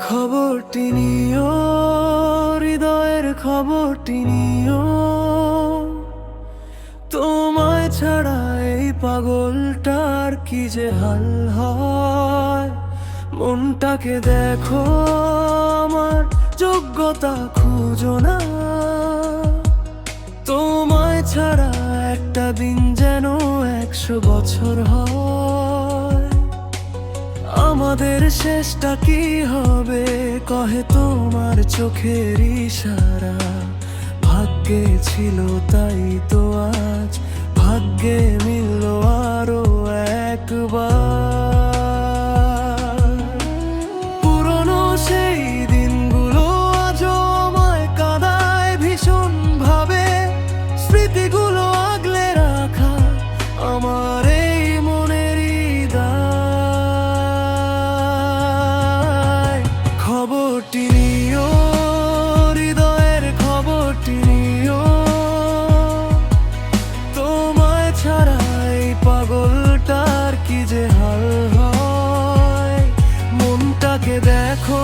খবরটি নিও, হৃদয়ের খবরটি নিও। তোমায় ছাড়া এই পাগলটার কি যে হাল হয়। মনটাকে দেখো, আমার যোগ্যতা খুঁজো না। তোমায় ছাড়া একটা দিন যেন 100 বছর হয়। আমাদের শেষটা কি হবে কহে তোমার চোখের ইশারা। ভাগ্যে ছিল তাই তো আজ ভাগ্যে মিলল আরো একবার। পুরনো সেই দিনগুলো আজও আমায় কাঁদায় ভীষণ ভাবে। স্মৃতিগুলো আগলে রাখা আমার এই মনেরই দায়। খবরটি নিও, হৃদয়ের খবরটি নিও। তোমায় ছাড়া এই পাগলটার কি যে হাল হয়। মনটাকে দেখো,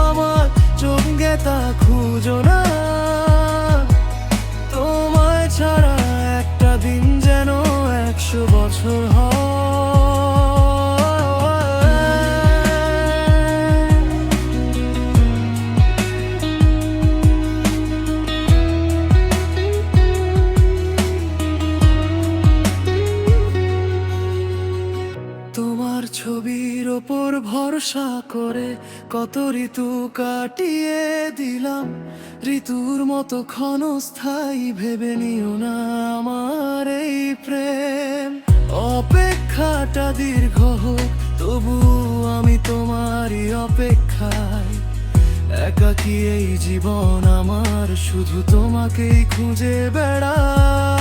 আমার চোখে তা খুঁজো না। তোমায় ছাড়া একটা দিন যেন 100 বছর হয়। তোমার ছবির ওপর ভরসা করে কত ঋতু কাটিয়ে দিলাম। ঋতুর মতো ক্ষণস্থায়ী ভেবে নিও না আমার এই প্রেম। অপেক্ষাটা দীর্ঘ হোক তবু আমি তোমারই অপেক্ষায়। একাকী এই জীবন আমার শুধু তোমাকেই খুঁজে বেড়ায়।